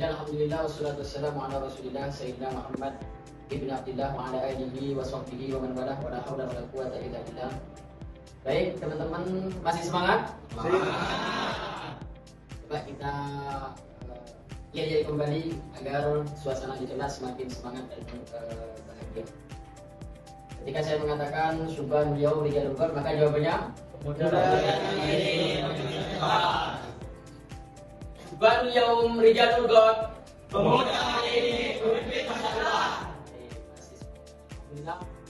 Bismillah, alhamdulillah, wassalatu wassalamu ala rasulillah Sayyidina Muhammad ibn Abdillah wa ala alihi wa sahbihi wa man walah wa la hawla wa la quwwata illa billah. Baik, teman-teman masih semangat? Coba kita lihat kembali agar suasana di kelas semakin semangat dan bahagia. Ketika saya mengatakan subhan beliau rijal lugar, maka jawabannya Subhan yaum rijalul god. Pemuda ini berpikir masalah.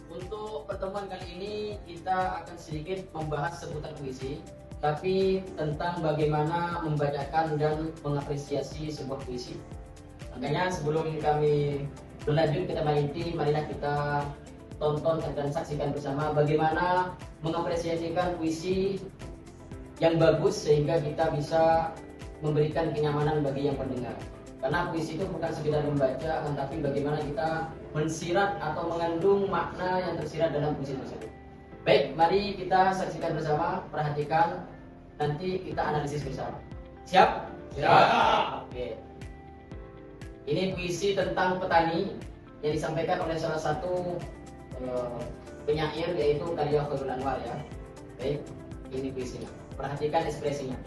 Untuk pertemuan kali ini kita akan sedikit membahas seputar puisi, tapi tentang bagaimana membacakan dan mengapresiasi sebuah puisi. Makanya sebelum kami berlanjut ke tema inti, marilah kita tonton dan saksikan bersama bagaimana mengapresiasikan puisi yang bagus sehingga kita bisa memberikan kenyamanan bagi yang mendengar. Karena puisi itu bukan sekedar membaca, tetapi bagaimana kita mensirat atau mengandung makna yang tersirat dalam puisi tersebut. Baik, mari kita saksikan bersama, perhatikan, nanti kita analisis bersama. Siap? Siap. Oke. Ini puisi tentang petani yang disampaikan oleh salah satu penyair, yaitu Karya Khairul Anwar ya. Baik, ini puisinya. Perhatikan ekspresinya.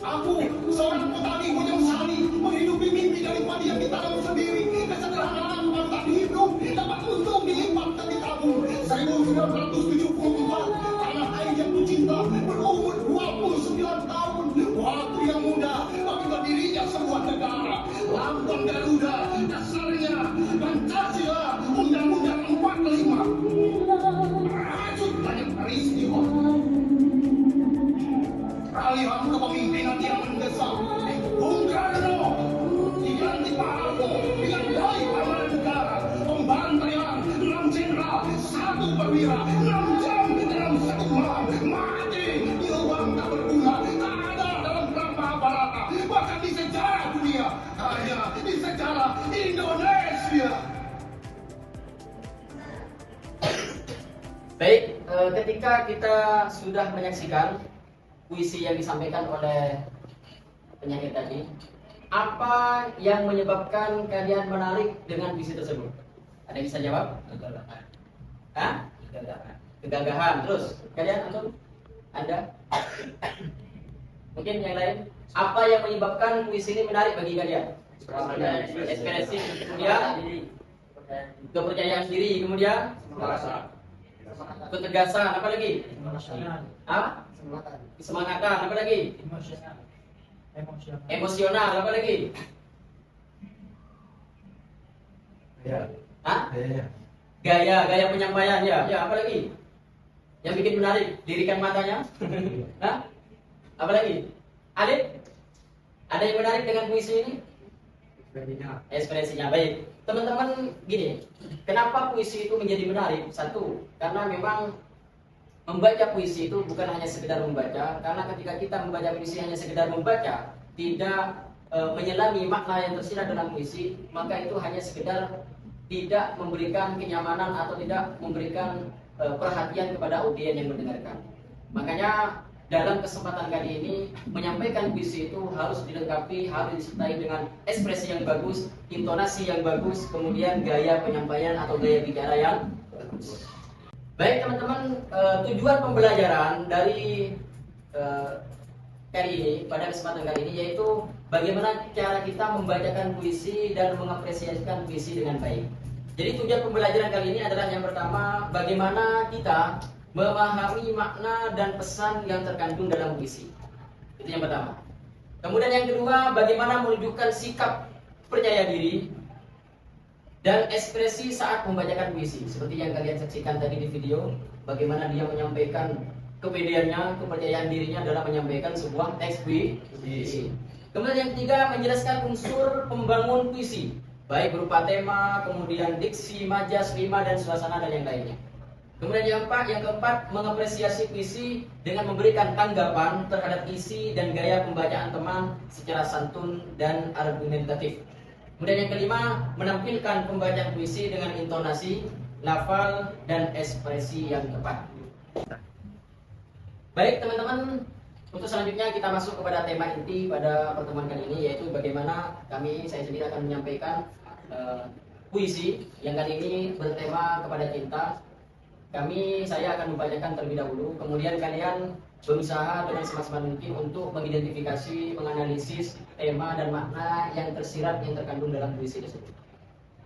Aku, seorang petani Bojong Sari, menghidupi mimpi dari padi yang ditanam sendiri. Kesederhanaan bangsa hidup dapat untung dilipat dan ditabung. 1974, tanah air yang kucinta berumur 29 tahun. Waktu yang muda bagi berdirinya sebuah negara. Lambang Garuda, dasarnya Pancasila, Undang-Undang 45. Rajut banyak peristiwa. Peralihan kepemimpinan yang mendesak. Bung Karno diganti Pak Harto dengan baik amanah negara. Pembantaian 6 jenderal, 1 perwira, 6 jam dalam 1 malam. Mati di lubang tak berguna, tak ada dalam kerangka Barata. Bahkan di sejarah dunia, hanya di sejarah Indonesia. Baik, ketika kita sudah menyaksikan puisi yang disampaikan oleh penyair tadi, apa yang menyebabkan kalian menarik dengan puisi tersebut? Ada yang bisa jawab? Kegagahan. Hah? Kegagahan. Terus kalian antum? Anda? Mungkin yang lain? Apa yang menyebabkan puisi ini menarik bagi kalian? Ekspresi, kemudian kepercayaan diri, kemudian ketegasan, apa lagi? Apa? Kesemangatan, apa lagi? Emosional, apa lagi? Hah? Gaya penyampaian, ya, apa lagi? Yang bikin menarik, lirikan matanya. Hah? Apa lagi? Alif? Ada yang menarik dengan puisi ini? Ekspresinya. Baik, teman-teman, gini, kenapa puisi itu menjadi menarik? Satu, karena memang membaca puisi itu bukan hanya sekedar membaca, karena ketika kita membaca puisi hanya sekedar membaca, tidak menyelami makna yang tersirat dalam puisi, maka itu hanya sekedar tidak memberikan kenyamanan atau tidak memberikan perhatian kepada audiens yang mendengarkan. Makanya dalam kesempatan kali ini menyampaikan puisi itu harus dilengkapi, harus disertai dengan ekspresi yang bagus, intonasi yang bagus, kemudian gaya penyampaian atau gaya bicara yang bagus. Baik teman-teman, tujuan pembelajaran dari kali ini, pada kesempatan kali ini, yaitu bagaimana cara kita membacakan puisi dan mengapresiasikan puisi dengan baik. Jadi tujuan pembelajaran kali ini adalah yang pertama, bagaimana kita memahami makna dan pesan yang terkandung dalam puisi. Itu yang pertama. Kemudian yang kedua, bagaimana menunjukkan sikap percaya diri dan ekspresi saat membacakan puisi. Seperti yang kalian saksikan tadi di video, bagaimana dia menyampaikan kepedeannya, kepercayaan dirinya dalam menyampaikan sebuah teks puisi. Kemudian yang ketiga, menjelaskan unsur pembangun puisi, baik berupa tema, kemudian diksi, majas, rima, dan suasana, dan yang lainnya. Kemudian yang keempat, mengapresiasi puisi dengan memberikan tanggapan terhadap isi dan gaya pembacaan teman secara santun dan argumentatif. Kemudian yang kelima, menampilkan pembacaan puisi dengan intonasi, lafal, dan ekspresi yang tepat. Baik teman-teman, Untuk selanjutnya kita masuk kepada tema inti pada pertemuan kali ini, yaitu bagaimana saya sendiri akan menyampaikan puisi yang kali ini bertema kepada cinta. Saya akan membacakan terlebih dahulu, kemudian kalian berusaha dengan semaksimal mungkin untuk mengidentifikasi, menganalisis tema dan makna yang tersirat yang terkandung dalam puisi tersebut.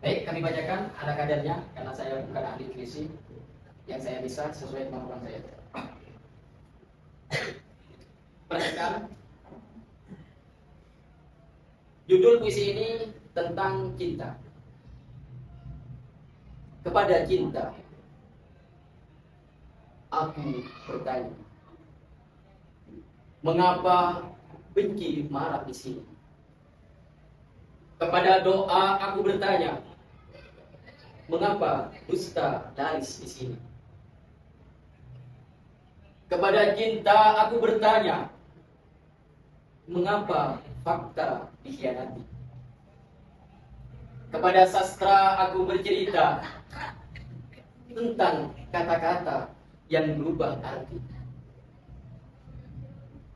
Baik, kami bacakan ada kadarnya karena saya bukan ahli puisi, yang saya bisa sesuai kemampuan saya. Perhatikan, judul puisi ini tentang cinta. Kepada cinta, aku bertanya, mengapa benci marah di sini? Kepada doa aku bertanya, mengapa dusta laris di sini? Kepada cinta aku bertanya, mengapa fakta dikhianati? Kepada sastra aku bercerita tentang kata-kata yang berubah arti.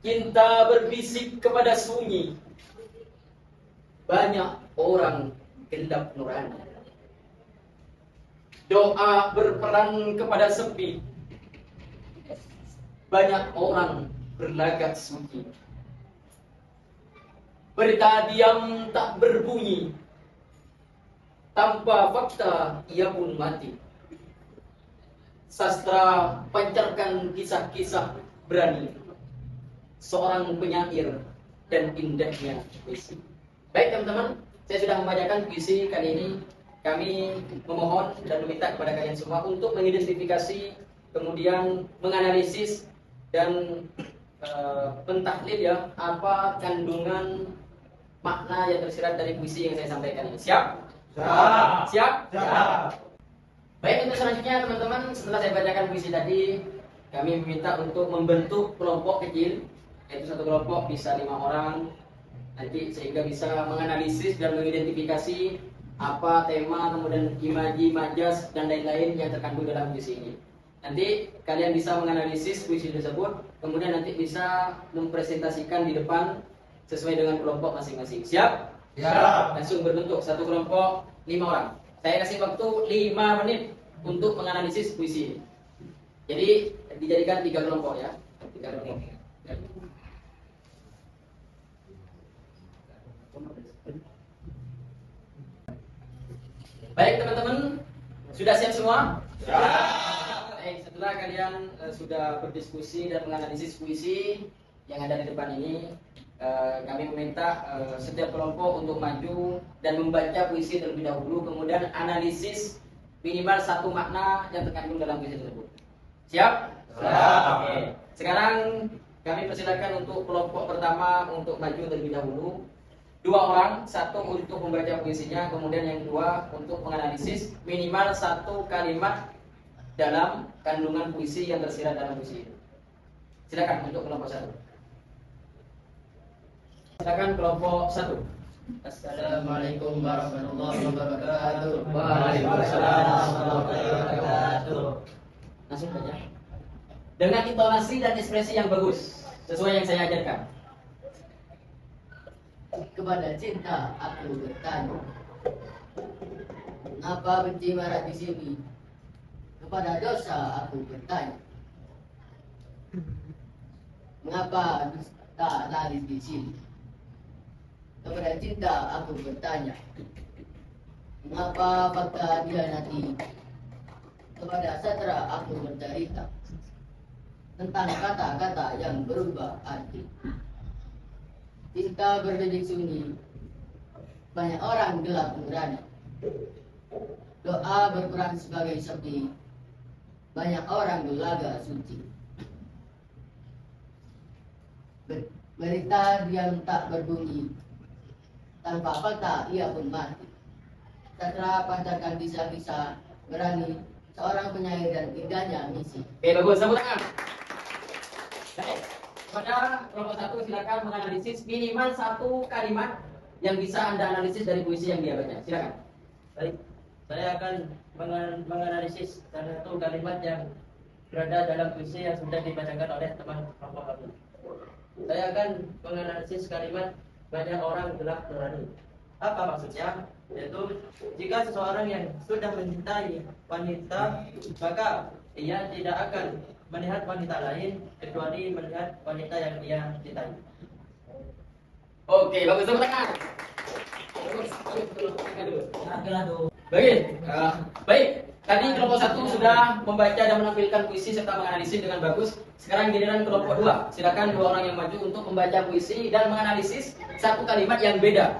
Cinta berbisik kepada sunyi, banyak orang gelap nurani. Doa berperan kepada sepi, banyak orang berlagak suci. Berita diam tak berbunyi, tanpa fakta ia pun mati. Sastra pancarkan kisah-kisah berani, seorang penyair dan indahnya puisi. Baik teman-teman, saya sudah membacakan puisi kali ini. Kami memohon dan meminta kepada kalian semua untuk mengidentifikasi, kemudian menganalisis dan pentahlil ya, apa kandungan makna yang tersirat dari puisi yang saya sampaikan ini. Siap? Siap. Siap? Siap. Baik, untuk selanjutnya teman-teman, setelah saya bacakan puisi tadi, kami meminta untuk membentuk kelompok kecil, yaitu satu kelompok bisa 5 orang, nanti sehingga bisa menganalisis dan mengidentifikasi apa tema, kemudian imaji, majas, dan lain-lain yang terkandung dalam puisi ini. Nanti kalian bisa menganalisis puisi tersebut, kemudian nanti bisa mempresentasikan di depan sesuai dengan kelompok masing-masing. Siap? Siap. Langsung berbentuk satu kelompok 5 orang. Saya kasih waktu 5 menit untuk menganalisis puisi ini. Jadi dijadikan 3 kelompok ya. 3 kelompok. Baik teman-teman, sudah siap semua? Siap. Baik, setelah kalian sudah berdiskusi dan menganalisis puisi yang ada di depan ini, kami meminta setiap kelompok untuk maju dan membaca puisi terlebih dahulu, kemudian analisis minimal 1 makna yang terkandung dalam puisi tersebut. Siap? Siap. Oke. Sekarang kami persilakan untuk kelompok pertama untuk maju terlebih dahulu. 2 orang, 1 untuk membaca puisinya, kemudian yang 2 untuk menganalisis minimal 1 kalimat dalam kandungan puisi yang tersirat dalam puisi itu. Silakan untuk kelompok 1. Silakan kelompok 1. Assalamualaikum warahmatullahi wabarakatuh. Waalaikumsalam warahmatullahi wabarakatuh. Langsung saja. Dengan intonasi dan ekspresi yang bagus, sesuai yang saya ajarkan. Kepada cinta aku bertanya, mengapa benci marah di sini? Kepada dosa aku bertanya, mengapa dusta laris di sini? Kepada cinta aku bertanya, mengapa fakta dikhianati? Kepada sastra aku bercerita tentang kata-kata yang berubah arti. Cinta berbidik sunyi, banyak orang gelap nurani. Doa berperan sebagai sepi, banyak orang gelaga suci. Berita diam tak berbunyi, tanpa fakta ia pun mati. Sastra pancarkan kisah-kisah berani, seorang penyair dan indahnya misi. Oke, bagus, tepuk tangan. Baik, pada kelompok 1 silakan menganalisis minimal 1 kalimat yang bisa Anda analisis dari puisi yang dia baca. Silakan. Baik, saya akan menganalisis salah satu kalimat yang berada dalam puisi yang sudah dibacakan oleh teman kelompok kami. saya akan menganalisis kalimat banyak orang gelap nurani. Apa maksudnya? Yaitu jika seseorang yang sudah mencintai wanita, maka ia tidak akan melihat wanita lain kecuali melihat wanita yang ia cintai. Oke, bagus, tepuk tangan. Baik, baik. Tadi kelompok 1 sudah membaca dan menampilkan puisi serta menganalisis dengan bagus. Sekarang giliran kelompok 2. Silakan 2 orang yang maju untuk membaca puisi dan menganalisis satu kalimat yang beda.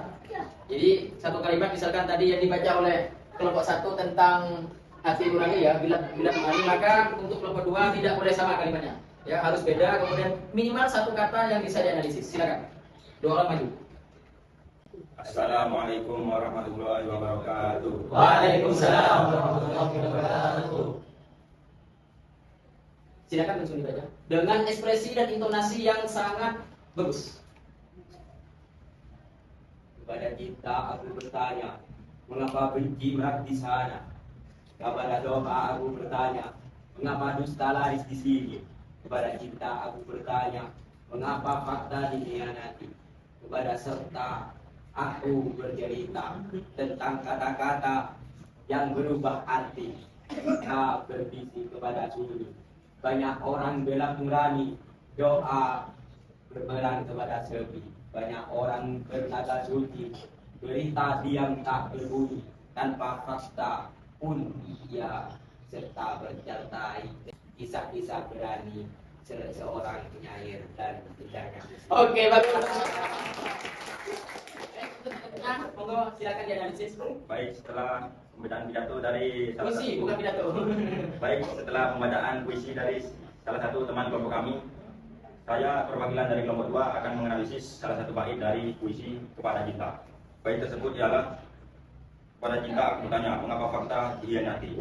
Jadi satu kalimat misalkan tadi yang dibaca oleh kelompok 1 tentang hati nurani ya, bila nurani, maka untuk kelompok 2 tidak boleh sama kalimatnya. Ya, harus beda, kemudian minimal satu kata yang bisa dianalisis. Silakan. 2 orang maju. Assalamualaikum warahmatullahi wabarakatuh. Waalaikumsalam warahmatullahi wabarakatuh. Silakan langsung dibaca dengan ekspresi dan intonasi yang sangat bagus. Kepada cinta aku bertanya, mengapa benci merak di sana? Kepada doa aku bertanya, mengapa dusta laris di sini? Kepada cinta aku bertanya, mengapa fakta dikhianati? Kepada serta aku bercerita tentang kata-kata yang berubah arti. Tak berbisi kepada sunyi. Banyak orang gelap nurani, doa berperan kepada sepi. Banyak orang bernada suci, berita diam tak berbunyi. Tanpa fakta pun ia serta bercertai kisah-kisah berani seorang penyair dan penjaga. Oke, bagus. Monggo silakan dianalisis. Baik, setelah pembacaan pidato dari salah Puisi, satu bukan pidato. Baik, setelah pembacaan puisi dari salah satu teman kelompok kami, saya perwakilan dari kelompok 2 akan menganalisis salah satu bait dari puisi Kepada Cinta. Bait tersebut ialah, pada cinta aku tanya, mengapa fakta dikhianati?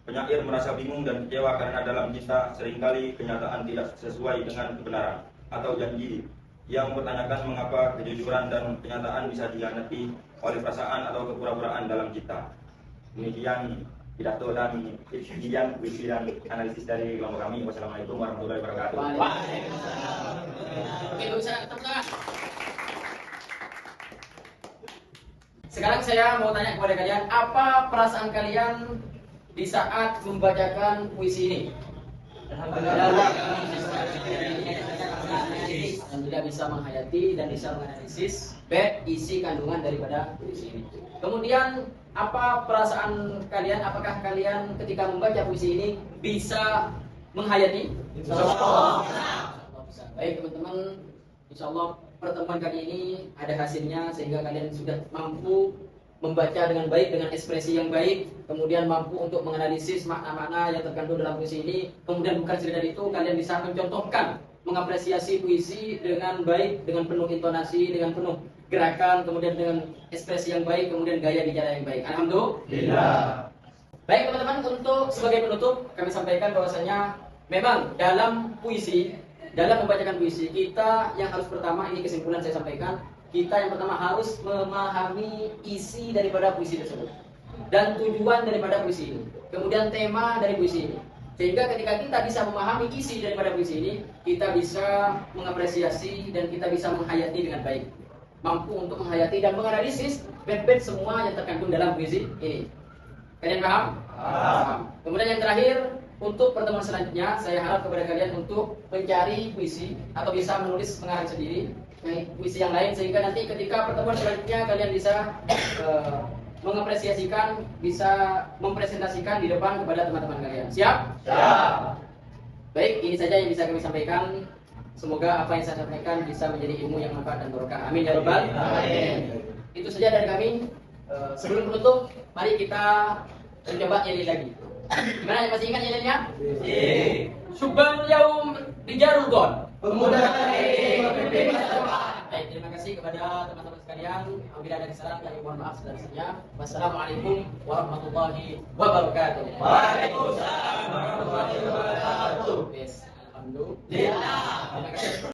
Penyair merasa bingung dan kecewa karena dalam cinta seringkali kenyataan tidak sesuai dengan kebenaran atau janji. Ia mempertanyakan mengapa kejujuran dan kenyataan bisa dikhianati oleh perasaan atau kepura-puraan dalam cinta. Demikian pidato dan kajian puisi dan analisis dari kelompok kami. Wassalamualaikum warahmatullahi wabarakatuh. Waalaikumsalam. Oke, bisa ketemu tangan. Sekarang saya mau tanya kepada kalian, apa perasaan kalian di saat membacakan puisi ini? Alhamdulillah bisa menghayati dan bisa menganalisis bait isi kandungan daripada puisi ini. Kemudian apa perasaan kalian? Apakah kalian ketika membaca puisi ini bisa menghayati? Insyaallah bisa. Baik teman-teman, insyaallah pertemuan kali ini ada hasilnya sehingga kalian sudah mampu membaca dengan baik, dengan ekspresi yang baik, kemudian mampu untuk menganalisis makna-makna yang terkandung dalam puisi ini. Kemudian bukan sekedar itu, kalian bisa mencontohkan, mengapresiasi puisi dengan baik, dengan penuh intonasi, dengan penuh gerakan, kemudian dengan ekspresi yang baik, kemudian gaya bicara yang baik. Alhamdulillah. Baik teman-teman, untuk sebagai penutup kami sampaikan bahwasanya memang dalam puisi, dalam membacakan puisi, kita yang harus pertama, ini kesimpulan saya sampaikan, kita yang pertama harus memahami isi daripada puisi tersebut dan tujuan daripada puisi ini, kemudian tema dari puisi ini, sehingga ketika kita bisa memahami isi daripada puisi ini, kita bisa mengapresiasi dan kita bisa menghayati dengan baik, mampu untuk menghayati dan menganalisis bait-bait semua yang terkandung dalam puisi ini. Kalian paham? Paham. Kemudian yang terakhir, untuk pertemuan selanjutnya saya harap kepada kalian untuk mencari puisi atau bisa menulis pengarang sendiri puisi yang lain, sehingga nanti ketika pertemuan selanjutnya kalian bisa mengapresiasikan, bisa mempresentasikan di depan kepada teman-teman kalian. Siap? Siap. Baik, ini saja yang bisa kami sampaikan. Semoga apa yang saya sampaikan bisa menjadi ilmu yang manfaat dan barokah. Amin ya rabbal alamin. Itu saja dari kami. Sebelum menutup, mari kita mencoba nyanyi lagi. Gimana, masih ingat nyanyiannya? Subhan yaum rijarul gon. Pemuda baik, terima kasih kepada teman-teman sekalian. Apabila ada kesalahan kami mohon maaf sebesar-besarnya. Wassalamualaikum warahmatullahi wabarakatuh. Waalaikumsalam warahmatullahi wabarakatuh. Alhamdulillah. Terima kasih.